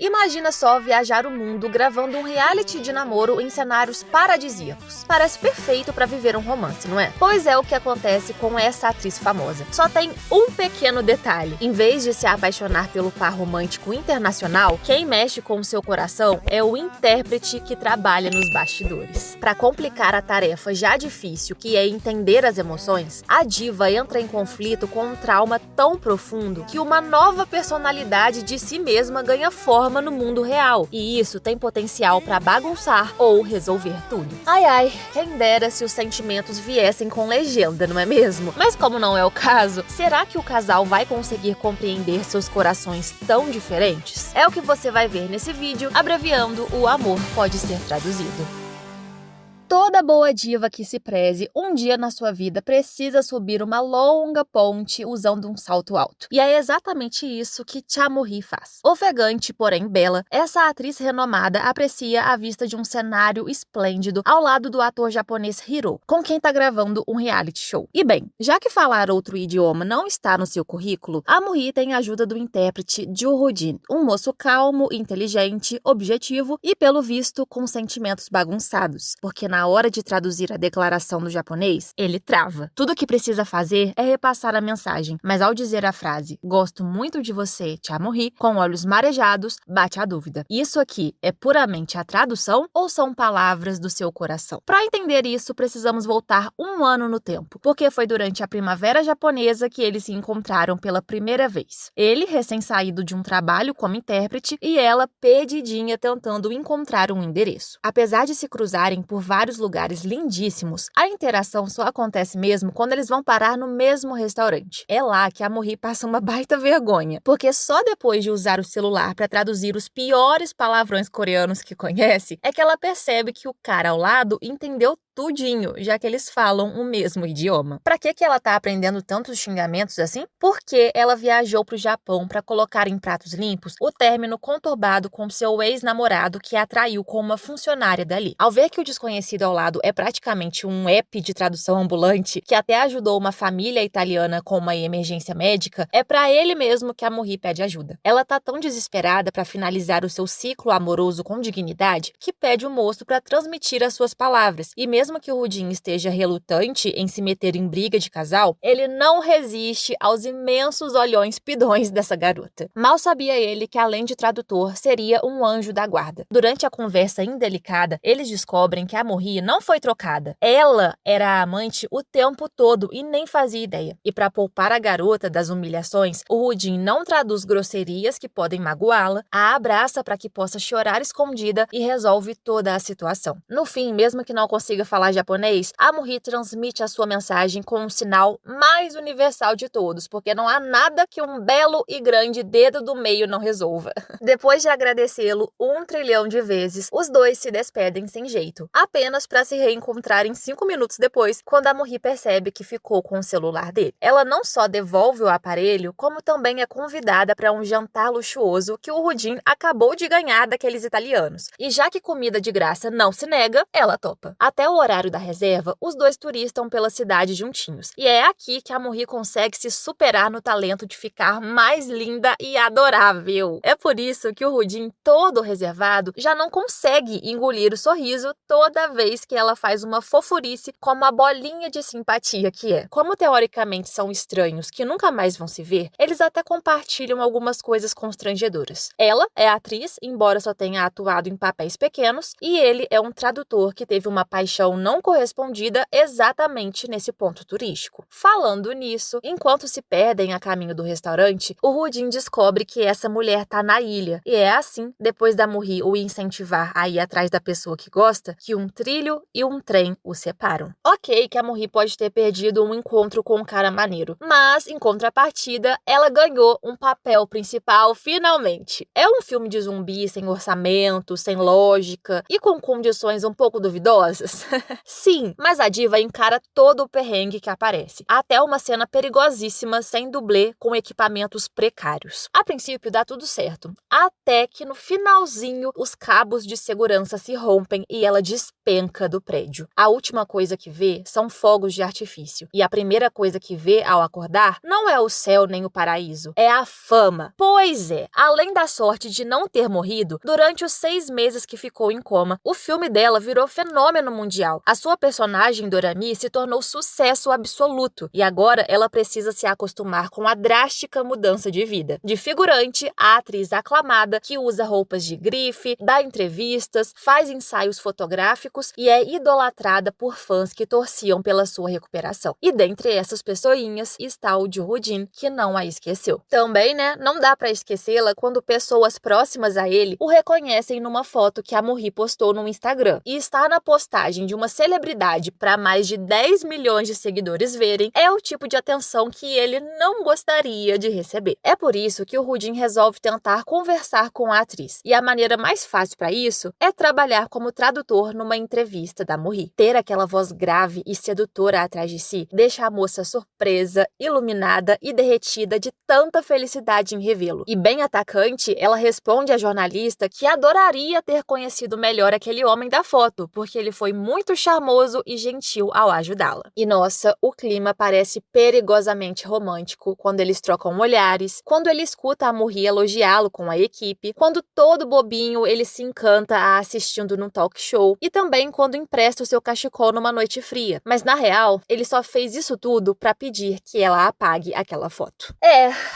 Imagina só viajar o mundo gravando um reality de namoro em cenários paradisíacos. Parece perfeito pra viver um romance, não é? Pois é o que acontece com essa atriz famosa. Só tem um pequeno detalhe. Em vez de se apaixonar pelo par romântico internacional, quem mexe com o seu coração é o intérprete que trabalha nos bastidores. Pra complicar a tarefa já difícil, que é entender as emoções, a diva entra em conflito com um trauma tão profundo que uma nova personalidade de si mesma ganha forma no mundo real. E isso tem potencial pra bagunçar ou resolver tudo. Ai ai, quem dera se os sentimentos viessem com legenda, não é mesmo? Mas como não é o caso, será que o casal vai conseguir compreender seus corações tão diferentes? É o que você vai ver nesse vídeo, abreviando O Amor Pode Ser Traduzido. Toda boa diva que se preze um dia na sua vida precisa subir uma longa ponte usando um salto alto. E é exatamente isso que Cha Moo-hee faz. Ofegante, porém bela, essa atriz renomada aprecia a vista de um cenário esplêndido ao lado do ator japonês Hiro, com quem tá gravando um reality show. E bem, já que falar outro idioma não está no seu currículo, a Moo-hee tem a ajuda do intérprete Jo Ho-jin, um moço calmo, inteligente, objetivo e, pelo visto, com sentimentos bagunçados, porque na hora de traduzir a declaração do japonês, ele trava. Tudo o que precisa fazer é repassar a mensagem, mas ao dizer a frase "Gosto muito de você, Cha Moo-hee", com olhos marejados, bate a dúvida. Isso aqui é puramente a tradução ou são palavras do seu coração? Para entender isso, precisamos voltar um ano no tempo, porque foi durante a primavera japonesa que eles se encontraram pela primeira vez. Ele, recém-saído de um trabalho como intérprete, e ela, perdidinha, tentando encontrar um endereço. Apesar de se cruzarem por vários lugares lindíssimos, a interação só acontece mesmo quando eles vão parar no mesmo restaurante. É lá que a Moo-hee passa uma baita vergonha, porque só depois de usar o celular para traduzir os piores palavrões coreanos que conhece, é que ela percebe que o cara ao lado entendeu tudinho, já que eles falam o mesmo idioma. Pra que ela tá aprendendo tantos xingamentos assim? Porque ela viajou pro Japão para colocar em pratos limpos o término conturbado com seu ex-namorado que a atraiu com uma funcionária dali. Ao ver que o desconhecido ao lado é praticamente um app de tradução ambulante que até ajudou uma família italiana com uma emergência médica, é pra ele mesmo que a Moo-hee pede ajuda. Ela tá tão desesperada para finalizar o seu ciclo amoroso com dignidade que pede o moço para transmitir as suas palavras. E mesmo que o Ho-jin esteja relutante em se meter em briga de casal, ele não resiste aos imensos olhões pidões dessa garota. Mal sabia ele que, além de tradutor, seria um anjo da guarda. Durante a conversa indelicada, eles descobrem que a Moo-hee não foi trocada. Ela era a amante o tempo todo e nem fazia ideia. E para poupar a garota das humilhações, o Ho-jin não traduz grosserias que podem magoá-la, a abraça para que possa chorar escondida e resolve toda a situação. No fim, mesmo que não consiga falar japonês, a Moo-hee transmite a sua mensagem com um sinal mais universal de todos, porque não há nada que um belo e grande dedo do meio não resolva. Depois de agradecê-lo 1 trilhão de vezes, os dois se despedem sem jeito, apenas para se reencontrarem 5 minutos depois, quando a Moo-hee percebe que ficou com o celular dele. Ela não só devolve o aparelho, como também é convidada para um jantar luxuoso que o Ho-jin acabou de ganhar daqueles italianos. E já que comida de graça não se nega, ela topa. Até o horário da reserva, os dois turistam pela cidade juntinhos. E é aqui que a Moo-hee consegue se superar no talento de ficar mais linda e adorável. É por isso que o Ho-jin, todo reservado, já não consegue engolir o sorriso toda vez que ela faz uma fofurice como a bolinha de simpatia que é. Como teoricamente são estranhos que nunca mais vão se ver, eles até compartilham algumas coisas constrangedoras. Ela é atriz, embora só tenha atuado em papéis pequenos, e ele é um tradutor que teve uma paixão não correspondida exatamente nesse ponto turístico. Falando nisso, enquanto se perdem a caminho do restaurante, o Ho-jin descobre que essa mulher tá na ilha. E é assim, depois da Moo-hee o incentivar a ir atrás da pessoa que gosta, que um trilho e um trem o separam. Ok que a Moo-hee pode ter perdido um encontro com um cara maneiro, mas, em contrapartida, ela ganhou um papel principal finalmente. É um filme de zumbi sem orçamento, sem lógica e com condições um pouco duvidosas. Sim, mas a diva encara todo o perrengue que aparece, até uma cena perigosíssima sem dublê com equipamentos precários. A princípio dá tudo certo, até que no finalzinho os cabos de segurança se rompem e ela despenca do prédio. A última coisa que vê são fogos de artifício, e a primeira coisa que vê ao acordar não é o céu nem o paraíso, é a fama. Pois é, além da sorte de não ter morrido, durante os 6 meses que ficou em coma, o filme dela virou fenômeno mundial. A sua personagem, Dorami, se tornou sucesso absoluto, e agora ela precisa se acostumar com a drástica mudança de vida. De figurante a atriz aclamada que usa roupas de grife, dá entrevistas, faz ensaios fotográficos e é idolatrada por fãs que torciam pela sua recuperação. E dentre essas pessoinhas está o Joo-jin, que não a esqueceu. Também, não dá pra esquecê-la quando pessoas próximas a ele o reconhecem numa foto que a Morri postou no Instagram. E estar na postagem de uma celebridade para mais de 10 milhões de seguidores verem é o tipo de atenção que ele não gostaria de receber. É por isso que o Woo-jin resolve tentar conversar com a atriz. E a maneira mais fácil para isso é trabalhar como tradutor numa entrevista da Morri. Ter aquela voz grave e sedutora atrás de si deixa a moça surpresa, iluminada e derretida de tanta felicidade em revê-lo. E bem atacante, ela responde à jornalista que adoraria ter conhecido melhor aquele homem da foto, porque ele foi muito charmoso e gentil ao ajudá-la. E nossa, o clima parece perigosamente romântico quando eles trocam olhares, quando ele escuta a Morri elogiá-lo com a equipe, quando todo bobinho ele se encanta a assistindo num talk show e também quando empresta o seu cachecol numa noite fria. Mas na real, ele só fez isso tudo para pedir que ela apague aquela foto.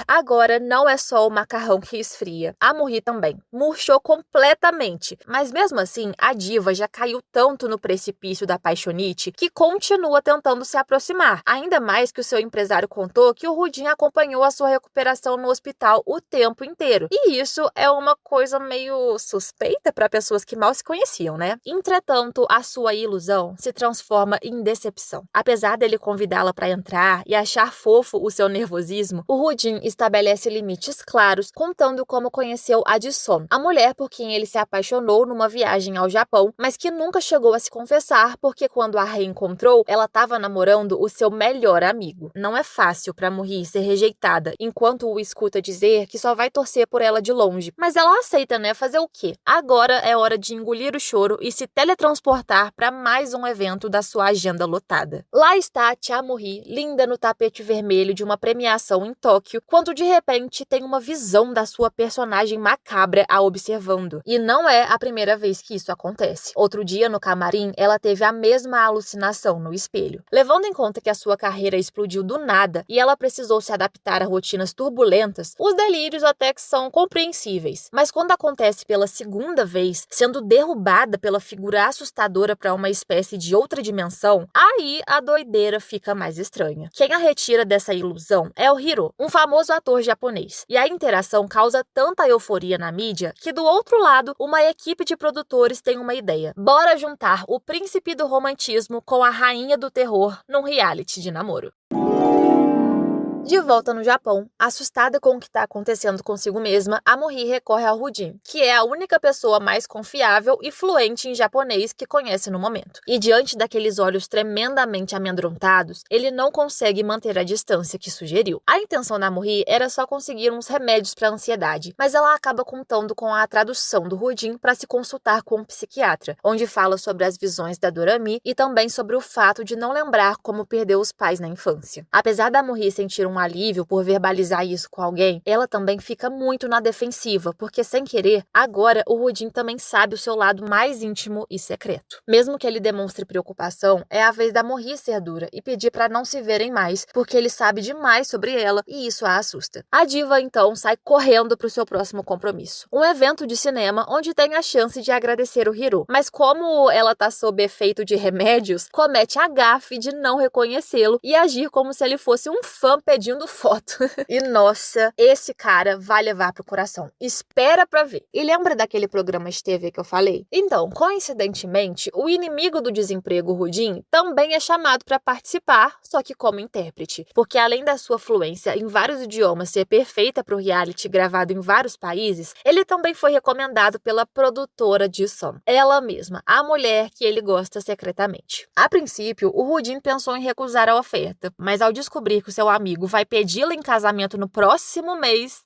Agora não é só o macarrão que esfria. A Morri também murchou completamente, mas mesmo assim a diva já caiu tanto no precipício da paixonite que continua tentando se aproximar, ainda mais que o seu empresário contou que o Woo-jin acompanhou a sua recuperação no hospital o tempo inteiro. E isso é uma coisa meio suspeita para pessoas que mal se conheciam, né? Entretanto, a sua ilusão se transforma em decepção. Apesar dele convidá-la para entrar e achar fofo o seu nervosismo, o Woo-jin estabelece limites claros, contando como conheceu a Ji-son, a mulher por quem ele se apaixonou numa viagem ao Japão, mas que nunca chegou a se confessar porque quando a reencontrou, ela estava namorando o seu melhor amigo. Não é fácil para Morri ser rejeitada, enquanto o escuta dizer que só vai torcer por ela de longe. Mas ela aceita, Fazer o quê? Agora é hora de engolir o choro e se teletransportar para mais um evento da sua agenda lotada. Lá está a Cha Morri, linda no tapete vermelho de uma premiação em Tóquio, quando de repente tem uma visão da sua personagem macabra a observando. E não é a primeira vez que isso acontece. Outro dia, no camarim, ela teve a mesma alucinação no espelho. Levando em conta que a sua carreira explodiu do nada e ela precisou se adaptar a rotinas turbulentas, os delírios até que são compreensíveis. Mas quando acontece pela segunda vez, sendo derrubada pela figura assustadora para uma espécie de outra dimensão, aí a doideira fica mais estranha. Quem a retira dessa ilusão é o Hiro, um famoso ator japonês. E a interação causa tanta euforia na mídia que, do outro lado, uma equipe de produtores tem uma ideia. Bora juntar o príncipe do romantismo com a rainha do terror num reality de namoro. De volta no Japão, assustada com o que está acontecendo consigo mesma, a Morri recorre ao Woo-jin, que é a única pessoa mais confiável e fluente em japonês que conhece no momento. E diante daqueles olhos tremendamente amedrontados, ele não consegue manter a distância que sugeriu. A intenção da Morri era só conseguir uns remédios para a ansiedade, mas ela acaba contando com a tradução do Woo-jin para se consultar com um psiquiatra, onde fala sobre as visões da Dorami e também sobre o fato de não lembrar como perdeu os pais na infância. Apesar da Morri sentir um alívio por verbalizar isso com alguém, ela também fica muito na defensiva, porque sem querer, agora o Woo-jin também sabe o seu lado mais íntimo e secreto. Mesmo que ele demonstre preocupação, é a vez da Morri ser dura e pedir para não se verem mais, porque ele sabe demais sobre ela e isso a assusta. A diva então sai correndo para o seu próximo compromisso, um evento de cinema onde tem a chance de agradecer o Hiro, mas como ela tá sob efeito de remédios, comete a gafe de não reconhecê-lo e agir como se ele fosse um fã pedido pedindo foto. E nossa, esse cara vai levar pro coração. Espera pra ver. E lembra daquele programa de TV que eu falei? Então, coincidentemente, o inimigo do desemprego, Rudin, também é chamado para participar, só que como intérprete. Porque além da sua fluência em vários idiomas ser perfeita pro reality gravado em vários países, ele também foi recomendado pela produtora de som. Ela mesma, a mulher que ele gosta secretamente. A princípio, o Rudin pensou em recusar a oferta, mas ao descobrir que o seu amigo vai pedi-la em casamento no próximo mês,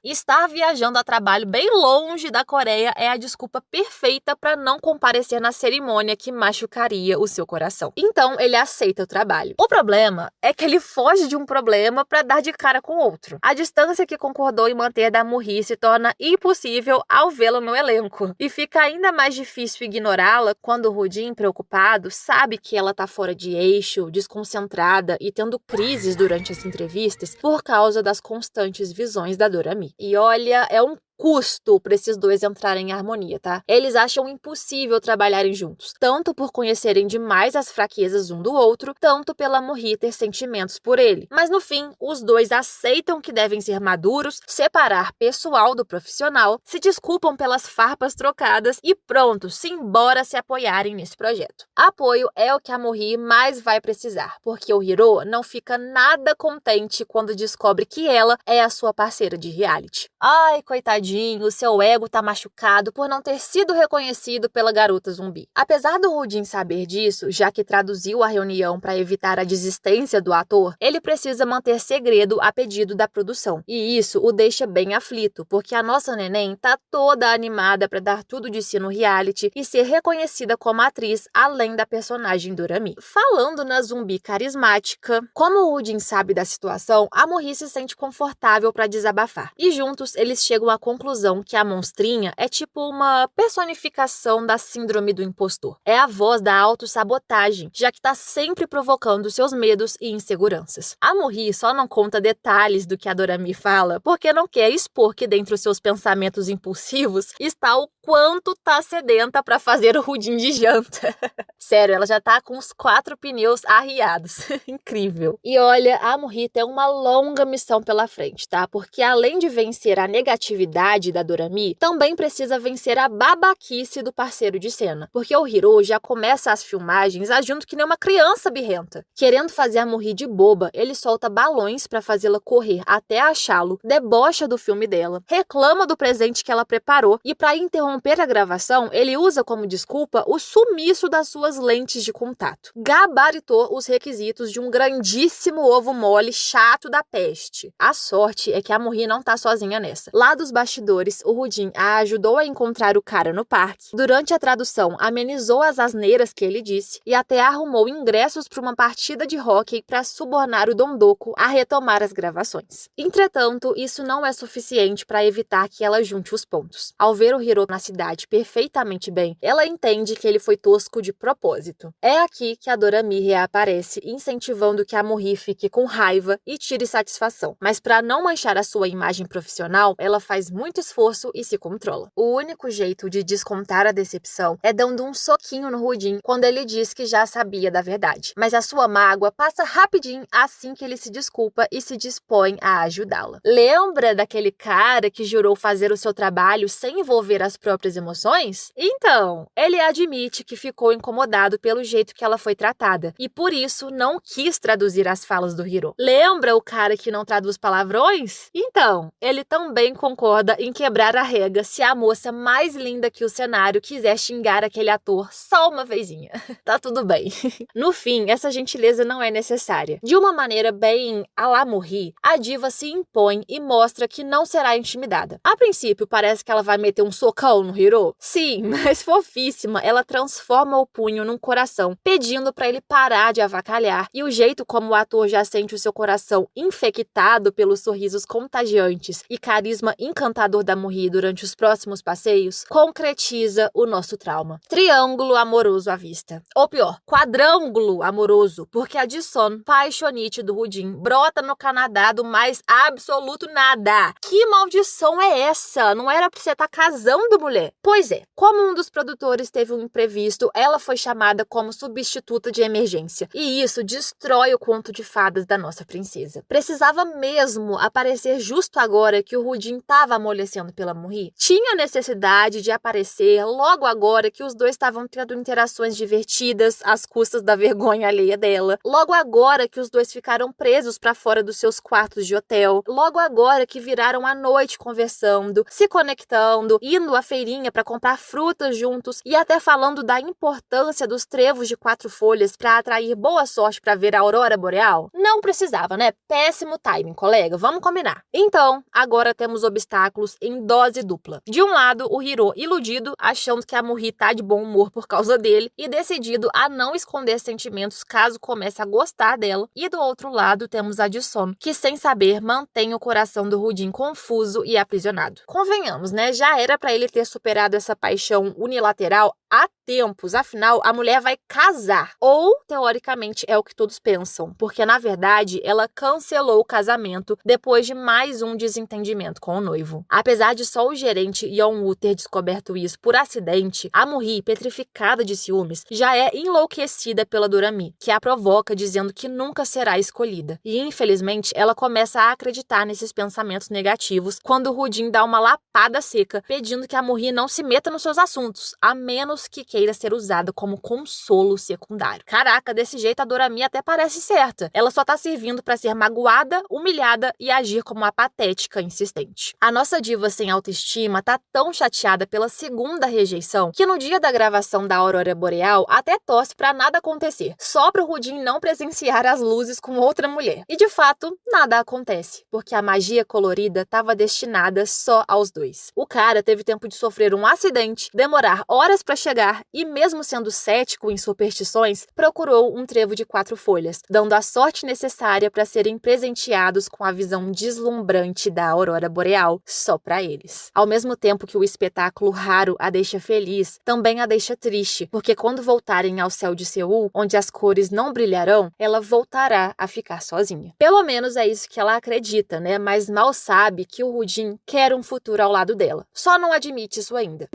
estar viajando a trabalho bem longe da Coreia é a desculpa perfeita para não comparecer na cerimônia que machucaria o seu coração. Então, ele aceita o trabalho. O problema é que ele foge de um problema para dar de cara com outro. A distância que concordou em manter da Murri se torna impossível ao vê-la no elenco. E fica ainda mais difícil ignorá-la quando o Rudin, preocupado, sabe que ela tá fora de eixo, desconcentrada e tendo crises durante as entrevistas por causa das constantes visões da Dorami. E olha, é um custo para esses dois entrarem em harmonia, tá? Eles acham impossível trabalharem juntos, tanto por conhecerem demais as fraquezas um do outro, tanto pela Murri ter sentimentos por ele. Mas no fim, os dois aceitam que devem ser maduros, separar pessoal do profissional, se desculpam pelas farpas trocadas e pronto, simbora se apoiarem nesse projeto. Apoio é o que a Murri mais vai precisar, porque o Hiro não fica nada contente quando descobre que ela é a sua parceira de reality. Ai, coitadinho, o seu ego tá machucado por não ter sido reconhecido pela garota zumbi. Apesar do Rudin saber disso, já que traduziu a reunião para evitar a desistência do ator, ele precisa manter segredo a pedido da produção. E isso o deixa bem aflito, porque a nossa neném tá toda animada para dar tudo de si no reality e ser reconhecida como atriz além da personagem Dorami. Falando na zumbi carismática, como o Rudin sabe da situação, a Murri se sente confortável para desabafar. E juntos eles chegam à conclusão que a monstrinha é tipo uma personificação da síndrome do impostor. É a voz da autossabotagem, já que tá sempre provocando seus medos e inseguranças. A Murri só não conta detalhes do que a Dorami fala, porque não quer expor que dentro dos seus pensamentos impulsivos está o quanto tá sedenta para fazer o Rudin de janta. Sério, ela já tá com os 4 pneus arriados. Incrível. E olha, a Murri tem uma longa missão pela frente, tá? Porque além de vencer a negatividade da Dorami, também precisa vencer a babaquice do parceiro de cena. Porque o Hiro já começa as filmagens agindo que nem uma criança birrenta. Querendo fazer a Murri de boba, ele solta balões pra fazê-la correr até achá-lo, debocha do filme dela, reclama do presente que ela preparou e pra interromper a gravação, ele usa como desculpa o sumiço das suas lentes de contato. Gabaritou os requisitos de um grandíssimo ovo mole chato da peste. A sorte é que a Murri não tá sozinha nessa. Lá dos bastidores, o Rudin a ajudou a encontrar o cara no parque. Durante a tradução, amenizou as asneiras que ele disse e até arrumou ingressos para uma partida de hóquei para subornar o Dondoko a retomar as gravações. Entretanto, isso não é suficiente para evitar que ela junte os pontos. Ao ver o Hiro na cidade perfeitamente bem, ela entende que ele foi tosco de propósito. É aqui que a Dorami reaparece, incentivando que a Murri fique com raiva e tire satisfação. Mas para não manchar a sua imagem profissional, ela faz muito esforço e se controla. O único jeito de descontar a decepção é dando um soquinho no Rudin quando ele diz que já sabia da verdade. Mas a sua mágoa passa rapidinho assim que ele se desculpa e se dispõe a ajudá-la. Lembra daquele cara que jurou fazer o seu trabalho sem envolver as próprias emoções? Então, ele admite que ficou incomodado pelo jeito que ela foi tratada e por isso não quis traduzir as falas do Hiro. Lembra o cara que não traduz palavrões? Então, ele também concorda em quebrar a regra se a moça mais linda que o cenário quiser xingar aquele ator só uma vezinha. Tá tudo bem. No fim, essa gentileza não é necessária. De uma maneira bem à la Murri, a diva se impõe e mostra que não será intimidada. A princípio, parece que ela vai meter um socão no Hiro. Sim, mas fofíssima, ela transforma o punho num coração, pedindo pra ele parar de avacalhar, e o jeito como o ator já sente o seu coração infectado pelos sorrisos contagiantes e carisma encantador encantador da Morri durante os próximos passeios concretiza o nosso trauma. Triângulo amoroso à vista. Ou pior, quadrângulo amoroso, porque a Ji-Son, paixonite do Woo-jin, brota no Canadá do mais absoluto nada. Que maldição é essa? Não era pra você estar casando, mulher? Pois é, como um dos produtores teve um imprevisto, ela foi chamada como substituta de emergência. E isso destrói o conto de fadas da nossa princesa. Precisava mesmo aparecer justo agora que o Woo-jin estava amolecendo pela Morri? Tinha necessidade de aparecer logo agora que os dois estavam tendo interações divertidas às custas da vergonha alheia dela? Logo agora que os dois ficaram presos para fora dos seus quartos de hotel? Logo agora que viraram a noite conversando, se conectando, indo à feirinha para comprar frutas juntos e até falando da importância dos trevos de 4 folhas para atrair boa sorte para ver a aurora boreal? Não precisava, né? Péssimo timing, colega, vamos combinar. Então, agora temos obstáculos em dose dupla. De um lado, o Hiro iludido, achando que a Morri tá de bom humor por causa dele e decidido a não esconder sentimentos caso comece a gostar dela. E do outro lado, temos a Ji-Son, que sem saber mantém o coração do Woo-jin confuso e aprisionado. Convenhamos, né? Já era pra ele ter superado essa paixão unilateral há tempos, afinal, a mulher vai casar. Ou, teoricamente, é o que todos pensam, porque na verdade ela cancelou o casamento depois de mais um desentendimento com o noivo. Apesar de só o gerente Yeon-woo ter descoberto isso por acidente, a Morri, petrificada de ciúmes, já é enlouquecida pela Dorami, que a provoca dizendo que nunca será escolhida. E infelizmente ela começa a acreditar nesses pensamentos negativos quando o Woo-jin dá uma lapada seca, pedindo que a Morri não se meta nos seus assuntos, a menos que queira ser usada como consolo secundário. Caraca, desse jeito a Dorami até parece certa. Ela só tá servindo pra ser magoada, humilhada e agir como uma patética insistente. A nossa diva sem autoestima tá tão chateada pela segunda rejeição que no dia da gravação da aurora boreal até torce pra nada acontecer, só pro Woo-jin não presenciar as luzes com outra mulher. E de fato, nada acontece, porque a magia colorida tava destinada só aos dois. O cara teve tempo de sofrer um acidente, demorar horas pra chegar e, mesmo sendo cético em superstições, procurou um trevo de 4 folhas, dando a sorte necessária para serem presenteados com a visão deslumbrante da aurora boreal só para eles. Ao mesmo tempo que o espetáculo raro a deixa feliz, também a deixa triste, porque quando voltarem ao céu de Seul, onde as cores não brilharão, ela voltará a ficar sozinha. Pelo menos é isso que ela acredita, né? Mas mal sabe que o Woo-jin quer um futuro ao lado dela. Só não admite isso ainda.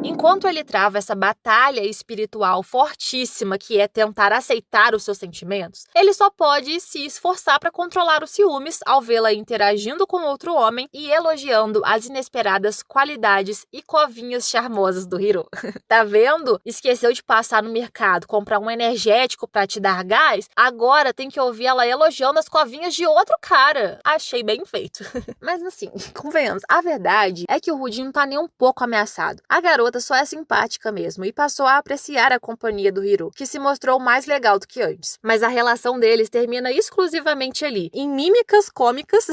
Enquanto ele trava essa batalha espiritual fortíssima que é tentar aceitar os seus sentimentos, ele só pode se esforçar para controlar os ciúmes ao vê-la interagindo com outro homem e elogiando as inesperadas qualidades e covinhas charmosas do Hiro. Tá vendo? Esqueceu de passar no mercado, comprar um energético para te dar gás? Agora tem que ouvir ela elogiando as covinhas de outro cara. Achei bem feito. Mas assim, convenhamos, a verdade é que o Woo-jin não tá nem um pouco ameaçado. A garota só é simpática mesmo e passou a apreciar a companhia do Hiro, que se mostrou mais legal do que antes. Mas a relação deles termina exclusivamente ali, em mímicas cômicas,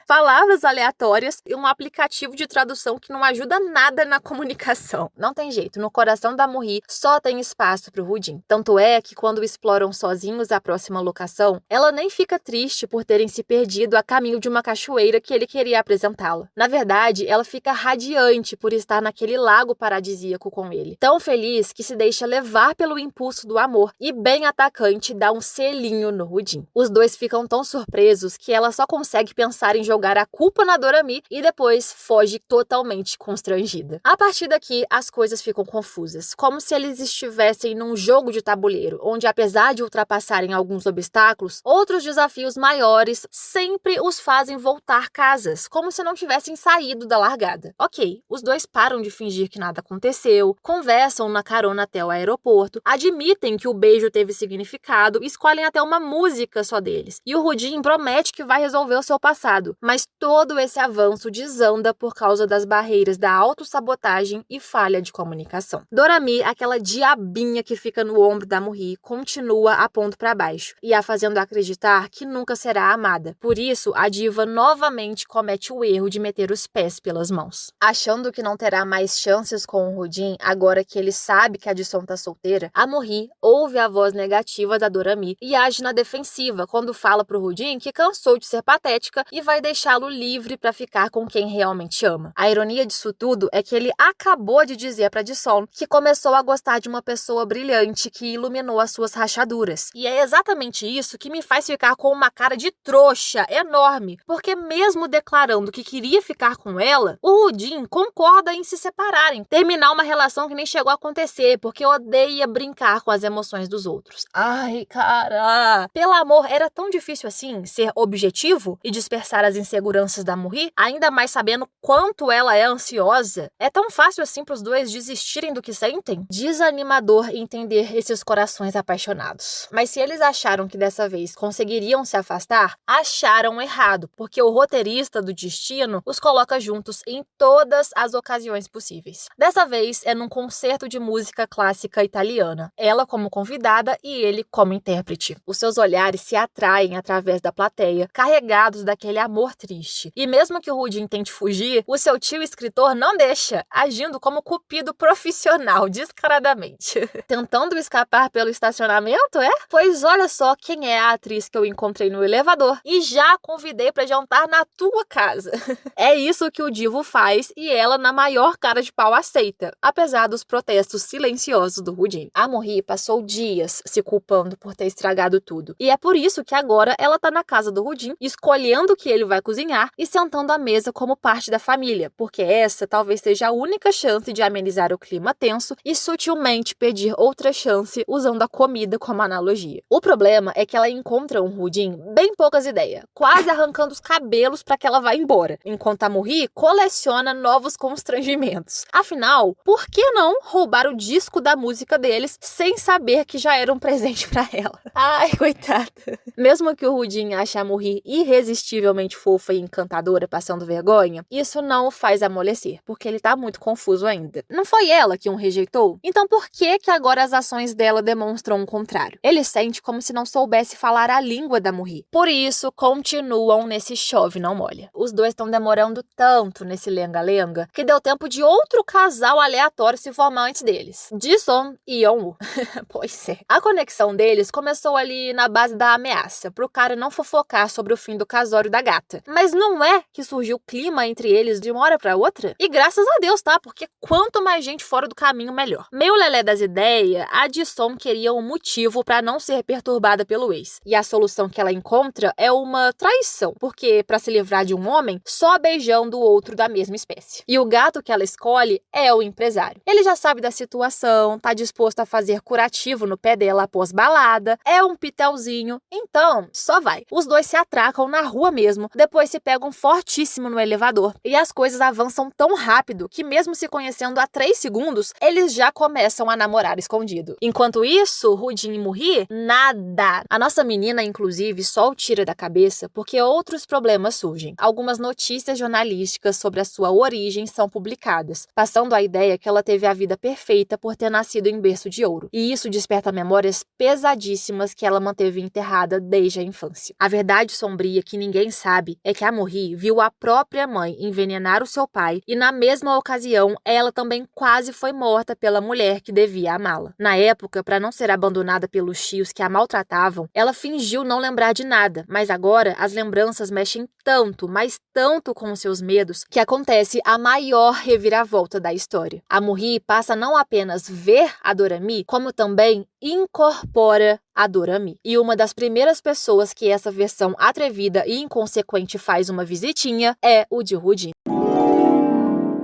palavras aleatórias e um aplicativo de tradução que não ajuda nada na comunicação. Não tem jeito, no coração da Morri só tem espaço pro Woo-jin. Tanto é que quando exploram sozinhos a próxima locação, ela nem fica triste por terem se perdido a caminho de uma cachoeira que ele queria apresentá-la. Na verdade, ela fica radiante por estar naquele lago paradisíaco com ele. Tão feliz que se deixa levar pelo impulso do amor e bem atacante dá um selinho no Woo-jin. Os dois ficam tão surpresos que ela só consegue pensar em jogar a culpa na Dorami e depois foge totalmente constrangida. A partir daqui, as coisas ficam confusas, como se eles estivessem num jogo de tabuleiro, onde apesar de ultrapassarem alguns obstáculos, outros desafios maiores sempre os fazem voltar casas, como se não tivessem saído da largada. Ok, os dois param de fingir que nada aconteceu, conversam na carona até o aeroporto, admitem que o beijo teve significado e escolhem até uma música só deles. E o Woo-jin promete que vai resolver o seu passado, mas todo esse avanço desanda por causa das barreiras da autossabotagem e falha de comunicação. Dorami, aquela diabinha que fica no ombro da Morri, continua apontando para baixo e a fazendo acreditar que nunca será amada. Por isso, a diva novamente comete o erro de meter os pés pelas mãos. Achando que não terá mais chances com o Rudin, agora que ele sabe que a Jisung tá solteira, a Morri ouve a voz negativa da Dorami e age na defensiva quando fala pro Rudin que cansou de ser patética e vai deixá-lo livre pra ficar com quem realmente ama. A ironia disso tudo é que ele acabou de dizer pra Jisung que começou a gostar de uma pessoa brilhante que iluminou as suas rachaduras. E é exatamente isso que me faz ficar com uma cara de trouxa enorme, porque mesmo declarando que queria ficar com ela, o Rudin concorda em se separarem, terminar uma relação que nem chegou a acontecer, porque odeia brincar com as emoções dos outros. Ai, cara! Pelo amor, era tão difícil assim ser objetivo e dispersar as inseguranças da Morri, ainda mais sabendo quanto ela é ansiosa. É tão fácil assim pros dois desistirem do que sentem? Desanimador entender esses corações apaixonados. Mas se eles acharam que dessa vez conseguiriam se afastar, acharam errado, porque o roteirista do destino os coloca juntos em todas as ocasiões possíveis. Dessa vez é num concerto de música clássica italiana, ela como convidada e ele como intérprete. Os seus olhares se atraem através da plateia, carregados daquele amor triste. E mesmo que o Rudin tente fugir, o seu tio escritor não deixa, agindo como cupido profissional, descaradamente. Tentando escapar pelo estacionamento, é? Pois olha só quem é a atriz que eu encontrei no elevador e já a convidei pra jantar na tua casa. É isso que o divo faz e ela, na maior cara de pau, aceita, apesar dos protestos silenciosos do Rudin. A Morri passou dias se culpando por ter estragado tudo. E é por isso que agora ela tá na casa do Rudin, escolhendo o que ele vai cozinhar e sentando à mesa como parte da família, porque essa talvez seja a única chance de amenizar o clima tenso e sutilmente pedir outra chance usando a comida como analogia. O problema é que ela encontra um Rudin bem poucas ideias, quase arrancando os cabelos para que ela vá embora, enquanto a Morri coleciona novos constrangimentos. Afinal, por que não roubar o disco da música deles sem saber que já era um presente para ela? Ai, coitada. Mesmo que o Rudin ache a Morri irresistivelmente fofa e encantadora passando vergonha, isso não o faz amolecer, porque ele tá muito confuso ainda. Não foi ela que o rejeitou? Então por que agora as ações dela demonstram o contrário? Ele sente como se não soubesse falar a língua da Morri. Por isso, continuam nesse chove não molha. Os dois estão demorando tanto nesse lenga-lenga que deu tempo de outro casal aleatório se formar antes deles. Jisung e Yeonwoo. Pois é. A conexão deles começou ali na base da ameaça, pro cara não fofocar sobre o fim do casório da gata. Mas não é que surgiu clima entre eles de uma hora pra outra? E graças a Deus, tá? Porque quanto mais gente fora do caminho, melhor. Meio lelé das ideias, a Jisung queria um motivo pra não ser perturbada pelo ex. E a solução que ela encontra é uma traição, porque pra se livrar de um homem, só beijando o outro da mesma espécie. E o gato que ela escolhe é o empresário. Ele já sabe da situação, tá disposto a fazer curativo no pé dela após balada, é um pitelzinho, então só vai. Os dois se atracam na rua mesmo, depois se pegam fortíssimo no elevador. E as coisas avançam tão rápido que mesmo se conhecendo há 3 segundos, eles já começam a namorar escondido. Enquanto isso, Rudin e Morri, nada. A nossa menina, inclusive, só o tira da cabeça porque outros problemas surgem. Algumas notícias jornalísticas sobre a sua origem são publicadas, passando a ideia que ela teve a vida perfeita por ter nascido em berço de ouro. E isso desperta memórias pesadíssimas que ela manteve enterrada desde a infância. A verdade sombria que ninguém sabe é que a Morri viu a própria mãe envenenar o seu pai e na mesma ocasião ela também quase foi morta pela mulher que devia amá-la. Na época, para não ser abandonada pelos tios que a maltratavam, ela fingiu não lembrar de nada, mas agora as lembranças mexem tanto, mas tanto com os seus medos, que acontece a maior reviravolta da história. A Morri passa a não apenas ver a Dorami, como também incorpora a Dorami. E uma das primeiras pessoas que essa versão atrevida e inconsequente faz uma visitinha é o de Rudin.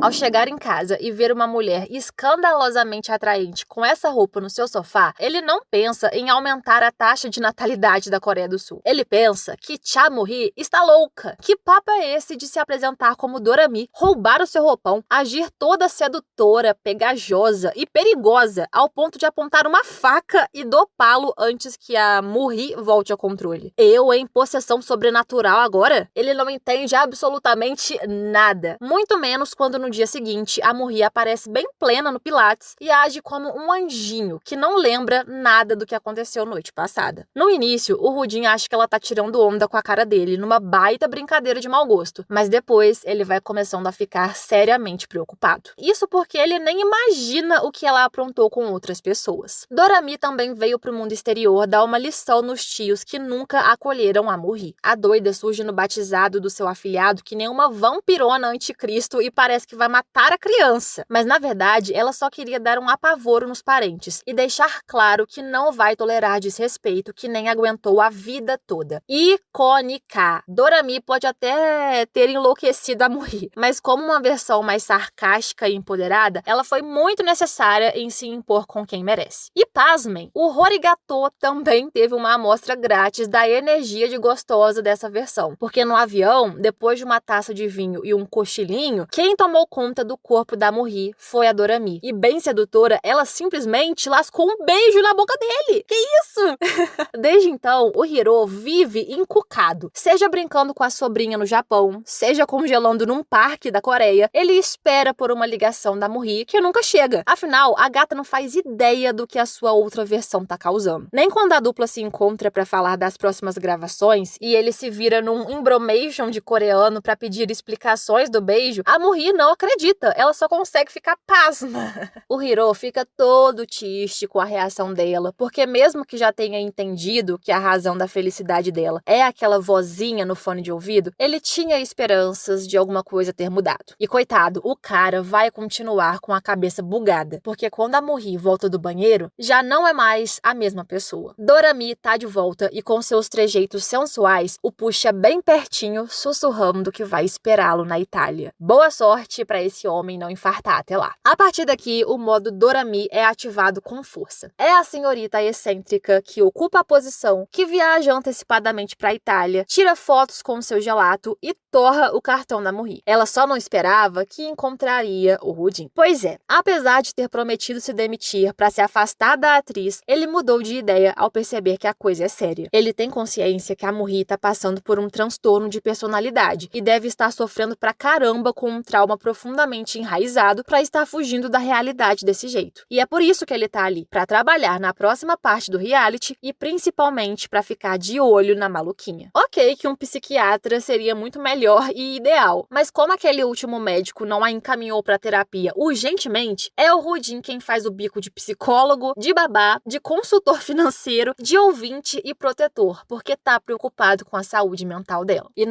Ao chegar em casa e ver uma mulher escandalosamente atraente com essa roupa no seu sofá, ele não pensa em aumentar a taxa de natalidade da Coreia do Sul. Ele pensa que Cha Morri está louca. Que papo é esse de se apresentar como Dorami, roubar o seu roupão, agir toda sedutora, pegajosa e perigosa, ao ponto de apontar uma faca e dopá-lo antes que a Morri volte ao controle? Eu em possessão sobrenatural agora? Ele não entende absolutamente nada. Muito menos quando no no dia seguinte, a Murri aparece bem plena no Pilates e age como um anjinho que não lembra nada do que aconteceu noite passada. No início, o Rudin acha que ela tá tirando onda com a cara dele, numa baita brincadeira de mau gosto, mas depois ele vai começando a ficar seriamente preocupado. Isso porque ele nem imagina o que ela aprontou com outras pessoas. Dorami também veio pro mundo exterior dar uma lição nos tios que nunca acolheram a Murri. A doida surge no batizado do seu afilhado que nem uma vampirona anticristo e parece que vai matar a criança. Mas na verdade, ela só queria dar um apavoro nos parentes e deixar claro que não vai tolerar desrespeito que nem aguentou a vida toda. Icônica! Dorami pode até ter enlouquecido a Murri, mas como uma versão mais sarcástica e empoderada, ela foi muito necessária em se impor com quem merece. E pasmem, o Horigato também teve uma amostra grátis da energia de gostosa dessa versão, porque no avião, depois de uma taça de vinho e um cochilinho, quem tomou conta do corpo da Murri foi a Dorami. E bem sedutora, ela simplesmente lascou um beijo na boca dele. Que isso? Desde então, o Hiro vive encucado. Seja brincando com a sobrinha no Japão, seja congelando num parque da Coreia, ele espera por uma ligação da Murri que nunca chega. Afinal, a gata não faz ideia do que a sua outra versão tá causando. Nem quando a dupla se encontra pra falar das próximas gravações e ele se vira num embromation de coreano pra pedir explicações do beijo, a Murri não acredita, ela só consegue ficar pasma. O Hiro fica todo triste com a reação dela, porque mesmo que já tenha entendido que a razão da felicidade dela é aquela vozinha no fone de ouvido, ele tinha esperanças de alguma coisa ter mudado. E coitado, o cara vai continuar com a cabeça bugada, porque quando a Murri volta do banheiro, já não é mais a mesma pessoa. Dorami tá de volta e com seus trejeitos sensuais, o puxa bem pertinho, sussurrando que vai esperá-lo na Itália. Boa sorte para esse homem não infartar até lá. A partir daqui, o modo Dorami é ativado com força. É a senhorita excêntrica que ocupa a posição, que viaja antecipadamente para a Itália, tira fotos com seu gelato e torra o cartão da Murri. Ela só não esperava que encontraria o Rudin. Pois é, apesar de ter prometido se demitir para se afastar da atriz, ele mudou de ideia ao perceber que a coisa é séria. Ele tem consciência que a Murri tá passando por um transtorno de personalidade e deve estar sofrendo pra caramba com um trauma profundamente enraizado para estar fugindo da realidade desse jeito. E é por isso que ele tá ali, para trabalhar na próxima parte do reality e principalmente para ficar de olho na maluquinha. Ok que um psiquiatra seria muito melhor e ideal, mas como aquele último médico não a encaminhou para terapia urgentemente, é o Rudin quem faz o bico de psicólogo, de babá, de consultor financeiro, de ouvinte e protetor, porque tá preocupado com a saúde mental dela. E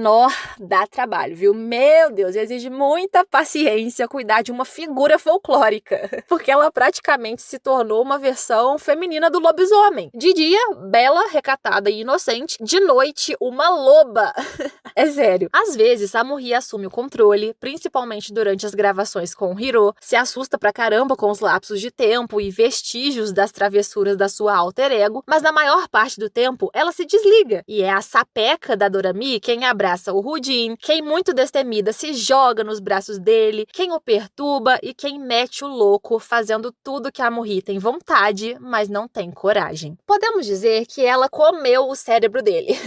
dá trabalho, viu? Meu Deus, exige muita paciência cuidar de uma figura folclórica, porque ela praticamente se tornou uma versão feminina do lobisomem. De dia, bela, recatada e inocente, de noite, uma loba. É sério. Às vezes, a Murri assume o controle, principalmente durante as gravações com o Hiro, se assusta pra caramba com os lapsos de tempo e vestígios das travessuras da sua alter ego, mas na maior parte do tempo, ela se desliga. E é a sapeca da Dorami quem abraça o Rudin, quem muito destemida se joga nos braços dele, quem o perturba e quem mete o louco fazendo tudo que a Murri tem vontade, mas não tem coragem. Podemos dizer que ela comeu o cérebro dele.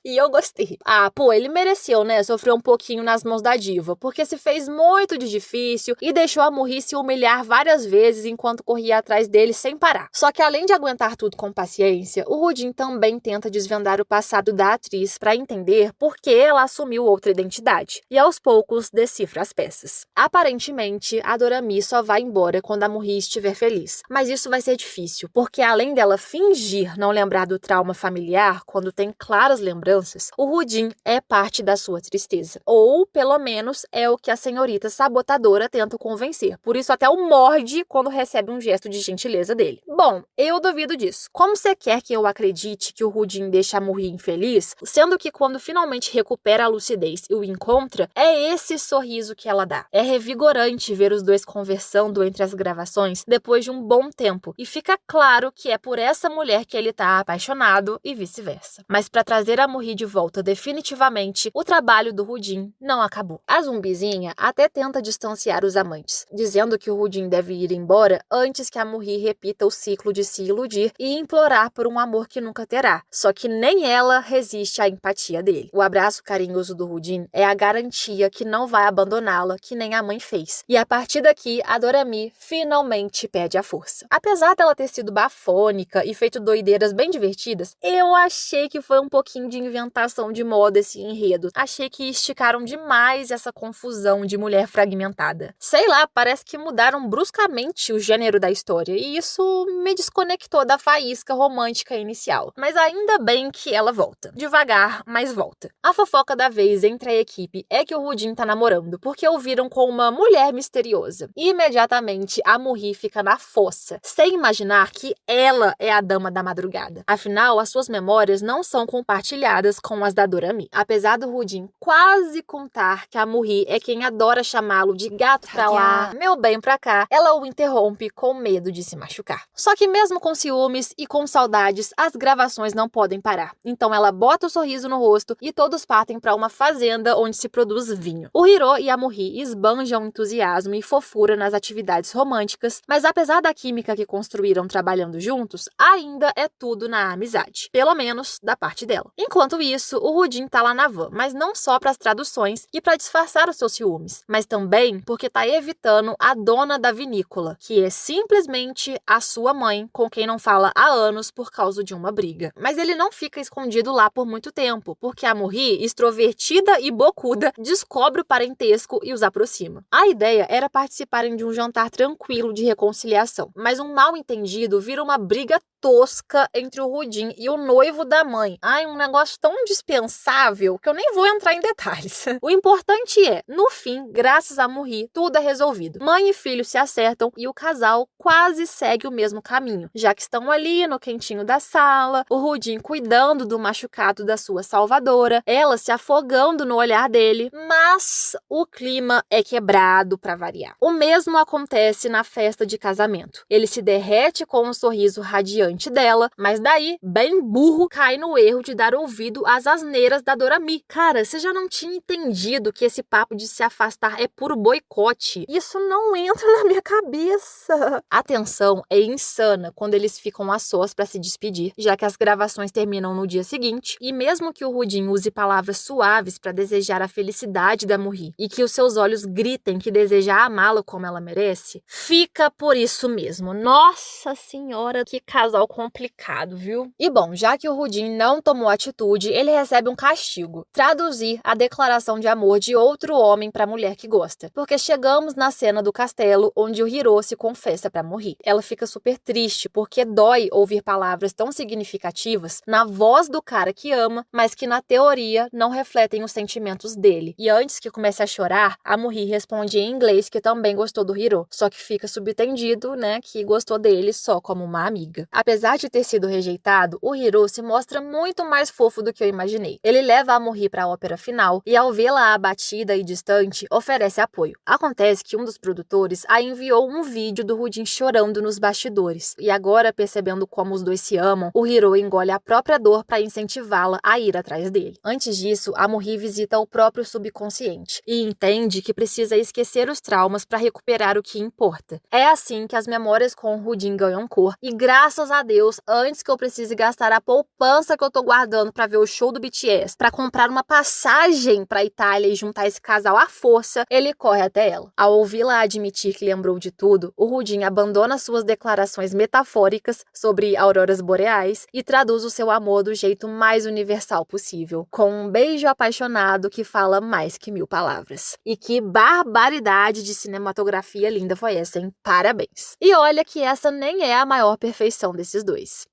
E eu gostei. Ah, pô, ele mereceu, né, sofrer um pouquinho nas mãos da diva, porque se fez muito de difícil e deixou a Murri se humilhar várias vezes enquanto corria atrás dele sem parar. Só que além de aguentar tudo com paciência, o Rudin também tenta desvendar o passado da atriz para entender por que ela assumiu outra identidade. E aos poucos decifra as peças. Aparentemente, a Dorami só vai embora quando a Murri estiver feliz. Mas isso vai ser difícil, porque além dela fingir não lembrar do trauma familiar quando tem claras lembranças, o Rudin é parte da sua tristeza. Ou, pelo menos, é o que a senhorita sabotadora tenta convencer. Por isso até o morde quando recebe um gesto de gentileza dele. Bom, eu duvido disso. Como você quer que eu acredite que o Rudin deixa a Murri infeliz, sendo que quando finalmente recupera a lucidez e o encontra, é esse sorriso que ela dá. É revigorante ver os dois conversando entre as gravações depois de um bom tempo, e fica claro que é por essa mulher que ele tá apaixonado e vice-versa. Mas para trazer a Murri de volta definitivamente, o trabalho do Rudin não acabou. A zumbizinha até tenta distanciar os amantes, dizendo que o Rudin deve ir embora antes que a Murri repita o ciclo de se iludir e implorar por um amor que nunca terá. Só que nem ela resiste à empatia dele. O abraço carinhoso do Rudin é a garantia que não vai abandoná-la, que nem nem a mãe fez. E a partir daqui, a Dorami finalmente perde a força. Apesar dela ter sido bafônica e feito doideiras bem divertidas, eu achei que foi um pouquinho de inventação de moda esse enredo. Achei que esticaram demais essa confusão de mulher fragmentada. Sei lá, parece que mudaram bruscamente o gênero da história, e isso me desconectou da faísca romântica inicial. Mas ainda bem que ela volta. Devagar, mas volta. A fofoca da vez entre a equipe é que o Rudin tá namorando, porque o viram com uma mulher misteriosa. Imediatamente, a Murri fica na fossa, sem imaginar que ela é a dama da madrugada. Afinal, as suas memórias não são compartilhadas com as da Dorami. Apesar do Rudin quase contar que a Murri é quem adora chamá-lo de gato pra lá, meu bem pra cá, ela o interrompe com medo de se machucar. Só que mesmo com ciúmes e com saudades, as gravações não podem parar. Então ela bota o sorriso no rosto e todos partem para uma fazenda onde se produz vinho. O Hiro e a Murri esbanjam entusiasmo e fofura nas atividades românticas, mas apesar da química que construíram trabalhando juntos, ainda é tudo na amizade. Pelo menos da parte dela. Enquanto isso, o Rudin tá lá na van, mas não só para as traduções e para disfarçar os seus ciúmes, mas também porque tá evitando a dona da vinícola, que é simplesmente a sua mãe, com quem não fala há anos por causa de uma briga. Mas ele não fica escondido lá por muito tempo, porque a Murri, extrovertida e bocuda, descobre o parentesco e os aproxima. A ideia era participarem de um jantar tranquilo de reconciliação, mas um mal-entendido vira uma briga tosca entre o Rudin e o noivo da mãe. Ai, um negócio tão dispensável que eu nem vou entrar em detalhes. O importante é, no fim, graças a Murri, tudo é resolvido. Mãe e filho se acertam e o casal quase segue o mesmo caminho, já que estão ali no quentinho da sala, o Rudin cuidando do machucado da sua salvadora, ela se afogando no olhar dele, mas o clima é quebrado para variar. O mesmo acontece na festa de casamento. Ele se derrete com um sorriso radiante dela, mas daí, bem burro, cai no erro de dar ouvido às asneiras da Dorami. Cara, você já não tinha entendido que esse papo de se afastar é puro boicote? Isso não entra na minha cabeça. A tensão é insana quando eles ficam a sós para se despedir, já que as gravações terminam no dia seguinte, e mesmo que o Rudin use palavras suaves para desejar a felicidade da Murri e que os seus olhos gritem que deseja amá-la como ela merece, fica por isso mesmo. Nossa senhora, que casal complicado, viu? E bom, já que o Rudin não tomou atitude, ele recebe um castigo: traduzir a declaração de amor de outro homem para a mulher que gosta. Porque chegamos na cena do castelo onde o Hiro se confessa para Murri. Ela fica super triste porque dói ouvir palavras tão significativas na voz do cara que ama, mas que na teoria não refletem os sentimentos dele. E antes que comece a chorar, a Murri responde em inglês que também gostou do Hiro, só que fica subentendido, né, que gostou dele só como uma amiga. Apesar de ter sido rejeitado, o Hiro se mostra muito mais fofo do que eu imaginei. Ele leva a Murri para a ópera final e, ao vê-la abatida e distante, oferece apoio. Acontece que um dos produtores a enviou um vídeo do Rudin chorando nos bastidores. E agora, percebendo como os dois se amam, o Hiro engole a própria dor para incentivá-la a ir atrás dele. Antes disso, a Murri visita o próprio subconsciente e entende que precisa esquecer os traumas para recuperar o que importa. É assim que as memórias com o Rudin ganham cor e, graças a Deus, antes que eu precise gastar a poupança que eu tô guardando para ver o show do BTS, para comprar uma passagem para Itália e juntar esse casal à força, ele corre até ela. Ao ouvi-la admitir que lembrou de tudo, o Rudin abandona suas declarações metafóricas sobre auroras boreais e traduz o seu amor do jeito mais universal possível, com um beijo apaixonado que fala mais que 1000 palavras. E que barbaridade de cinematografia linda foi essa, hein? Parabéns! E olha que essa nem é a maior perfeição desses dois.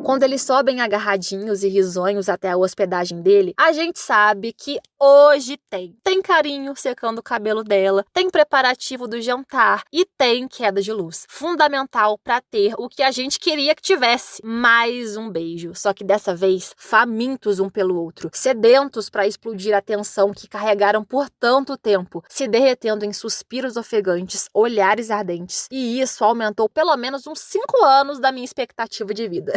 Quando eles sobem agarradinhos e risonhos até a hospedagem dele, a gente sabe que hoje tem. Tem carinho secando o cabelo dela, tem preparativo do jantar e tem queda de luz. Fundamental para ter o que a gente queria que tivesse. Mais um beijo. Só que dessa vez, famintos um pelo outro, sedentos para explodir a tensão que carregaram por tanto tempo, se derretendo em suspiros ofegantes, olhares ardentes. E isso aumentou pelo menos uns 5 anos da minha expectativa de vida.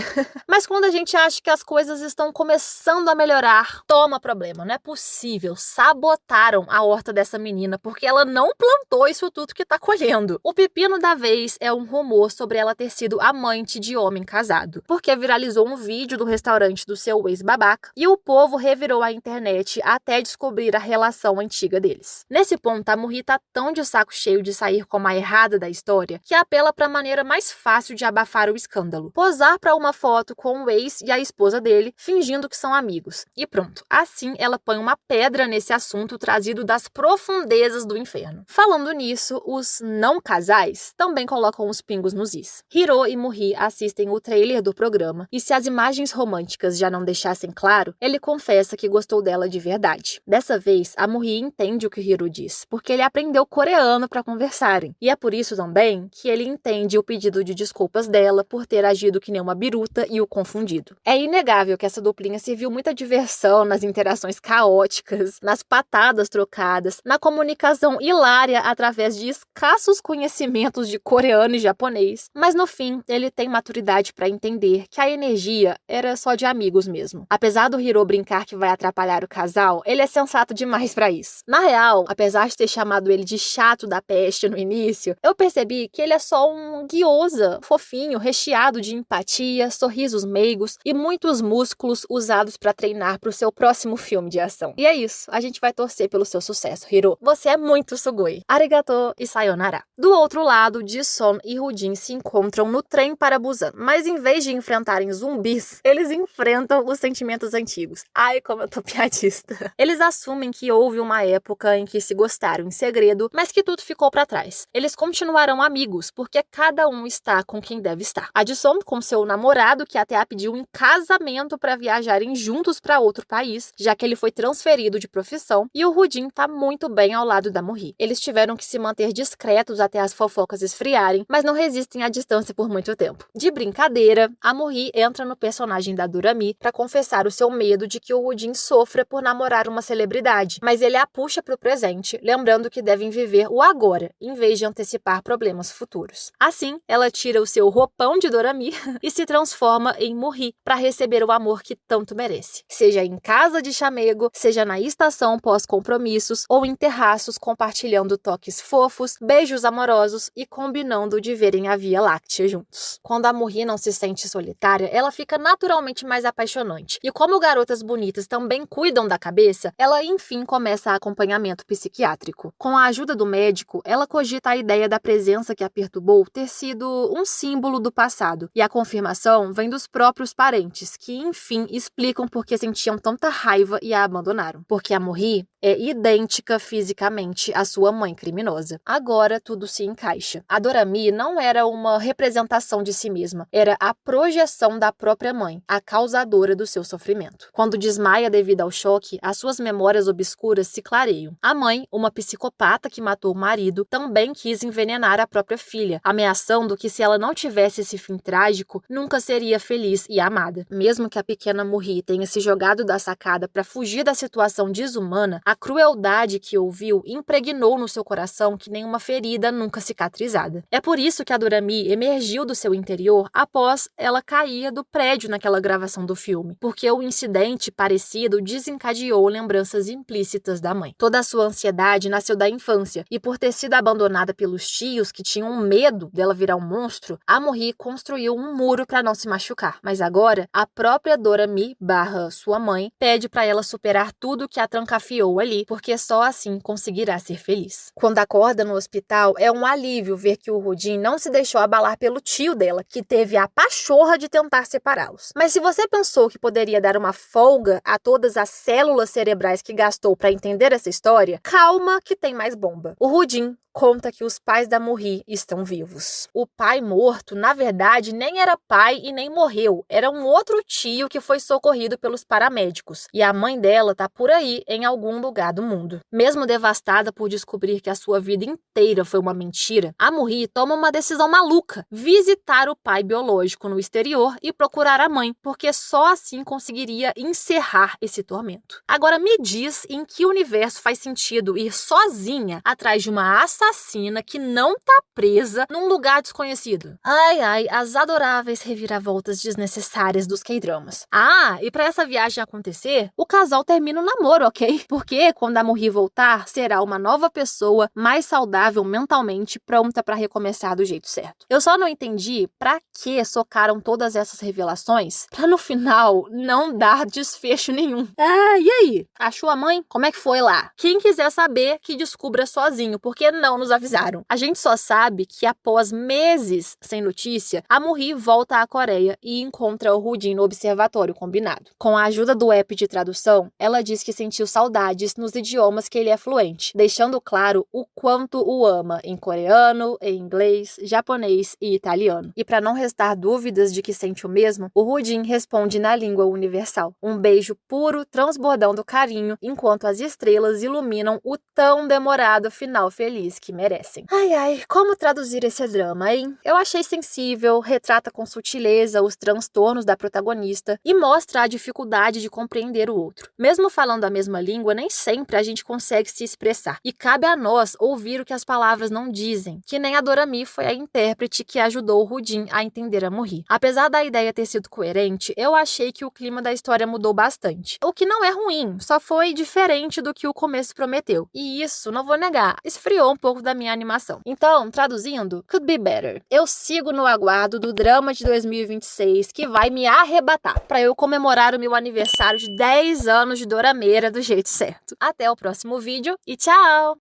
Mas quando a gente acha que as coisas estão começando a melhorar, toma problema, não é possível. Sabotaram a horta dessa menina porque ela não plantou isso tudo que tá colhendo. O pepino da vez é um rumor sobre ela ter sido amante de homem casado, porque viralizou um vídeo do restaurante do seu ex-babaca e o povo revirou a internet até descobrir a relação antiga deles. Nesse ponto, a Murri tá tão de saco cheio de sair como a errada da história que apela pra maneira mais fácil de abafar o escândalo. Posar pra uma foto com o ex e a esposa dele, fingindo que são amigos. E pronto, assim ela põe uma pedra nesse assunto trazido das profundezas do inferno. Falando nisso, os não casais também colocam os pingos nos is. Hiro e Murri assistem o trailer do programa e se as imagens românticas já não deixassem claro, ele confessa que gostou dela de verdade. Dessa vez, a Murri entende o que Hiro diz, porque ele aprendeu coreano para conversarem. E é por isso também que ele entende o pedido de desculpas dela por ter agido que nem uma biruta e o confundido. É inegável que essa duplinha serviu muita diversão nas interações caóticas, nas patadas trocadas, na comunicação hilária através de escassos conhecimentos de coreano e japonês. Mas no fim, ele tem maturidade para entender que a energia era só de amigos mesmo. Apesar do Hiro brincar que vai atrapalhar o casal, ele é sensato demais para isso. Na real, apesar de ter chamado ele de chato da peste no início, eu percebi que ele é só um gyoza fofinho, recheado de empatia, sorrisos meigos e muitos músculos usados para treinar para o seu próximo filme de ação. E é isso, a gente vai torcer pelo seu sucesso, Hiro. Você é muito sugoi. Arigato e sayonara. Do outro lado, Ji-Son e Rudin se encontram no trem para Busan, mas em vez de enfrentarem zumbis, eles enfrentam os sentimentos antigos. Ai, como eu tô piadista. Eles assumem que houve uma época em que se gostaram em segredo, mas que tudo ficou para trás. Eles continuarão amigos, porque cada um está com quem deve estar. A Ji-Son com seu namorado, que até a pediu em casamento para viajarem juntos para outro país, já que ele foi transferido de profissão, e o Rudin tá muito bem ao lado da Murri. Eles tiveram que se manter discretos até as fofocas esfriarem, mas não resistem à distância por muito tempo. De brincadeira, a Murri entra no personagem da Dorami para confessar o seu medo de que o Rudin sofra por namorar uma celebridade, mas ele a puxa pro presente, lembrando que devem viver o agora, em vez de antecipar problemas futuros. Assim, ela tira o seu roupão de Dorami e se transforma em Murri para receber o amor que tanto merece. Seja em casa de chamego, seja na estação pós-compromissos ou em terraços compartilhando toques fofos, beijos amorosos e combinando de verem a Via Láctea juntos. Quando a Murri não se sente solitária, ela fica naturalmente mais apaixonante. E como garotas bonitas também cuidam da cabeça, ela enfim começa acompanhamento psiquiátrico. Com a ajuda do médico, ela cogita a ideia da presença que a perturbou ter sido um símbolo do passado. E a confirmação vem dos próprios parentes, que enfim explicam por que sentiam tanta raiva e a abandonaram. Porque a Murri é idêntica fisicamente à sua mãe criminosa. Agora tudo se encaixa. A Dorami não era uma representação de si mesma, era a projeção da própria mãe, a causadora do seu sofrimento. Quando desmaia devido ao choque, as suas memórias obscuras se clareiam. A mãe, uma psicopata que matou o marido, também quis envenenar a própria filha, ameaçando que se ela não tivesse esse fim trágico, nunca seria feliz e amada. Mesmo que a pequena Murri tenha se jogado da sacada para fugir da situação desumana, a crueldade que ouviu impregnou no seu coração que nem uma ferida nunca cicatrizada. É por isso que a Dorami emergiu do seu interior após ela cair do prédio naquela gravação do filme, porque o incidente parecido desencadeou lembranças implícitas da mãe. Toda a sua ansiedade nasceu da infância, e por ter sido abandonada pelos tios que tinham medo dela virar um monstro, a Murri construiu um muro para não se machucar. Mas agora, a própria Dorami, sua mãe, pede para ela superar tudo que a trancafiou ali, porque só assim conseguirá ser feliz. Quando acorda no hospital, é um alívio ver que o Rudin não se deixou abalar pelo tio dela, que teve a pachorra de tentar separá-los. Mas se você pensou que poderia dar uma folga a todas as células cerebrais que gastou para entender essa história, calma que tem mais bomba. O Rudin conta que os pais da Murri estão vivos. O pai morto, na verdade, nem era pai e nem morreu. Era um outro tio que foi socorrido pelos paramédicos. E a mãe dela tá por aí, em algum lugar do mundo. Mesmo devastada por descobrir que a sua vida inteira foi uma mentira, a Murri toma uma decisão maluca: visitar o pai biológico no exterior e procurar a mãe, porque só assim conseguiria encerrar esse tormento. Agora me diz em que universo faz sentido ir sozinha atrás de uma assassina assassina que não tá presa num lugar desconhecido. Ai, ai, as adoráveis reviravoltas desnecessárias dos K-dramas. Ah, e pra essa viagem acontecer, o casal termina o namoro, ok? Porque quando a Morri voltar, será uma nova pessoa, mais saudável mentalmente, pronta pra recomeçar do jeito certo. Eu só não entendi pra que socaram todas essas revelações pra no final não dar desfecho nenhum. Ah, e aí? Achou a mãe? Como é que foi lá? Quem quiser saber, que descubra sozinho, porque não nos avisaram. A gente só sabe que após meses sem notícia, a Morri volta à Coreia e encontra o Rudin no observatório combinado. Com a ajuda do app de tradução, ela diz que sentiu saudades nos idiomas que ele é fluente, deixando claro o quanto o ama em coreano, em inglês, japonês e italiano. E para não restar dúvidas de que sente o mesmo, o Rudin responde na língua universal. Um beijo puro, transbordando carinho, enquanto as estrelas iluminam o tão demorado final feliz que merecem. Ai, ai, como traduzir esse drama, hein? Eu achei sensível, retrata com sutileza os transtornos da protagonista e mostra a dificuldade de compreender o outro. Mesmo falando a mesma língua, nem sempre a gente consegue se expressar, e cabe a nós ouvir o que as palavras não dizem, que nem a Dorami foi a intérprete que ajudou o Rudin a entender a Morri. Apesar da ideia ter sido coerente, eu achei que o clima da história mudou bastante. O que não é ruim, só foi diferente do que o começo prometeu. E isso, não vou negar, esfriou um pouco da minha animação. Então, traduzindo, could be better. Eu sigo no aguardo do drama de 2026 que vai me arrebatar, pra eu comemorar o meu aniversário de 10 anos de Dorameira do jeito certo. Até o próximo vídeo e tchau!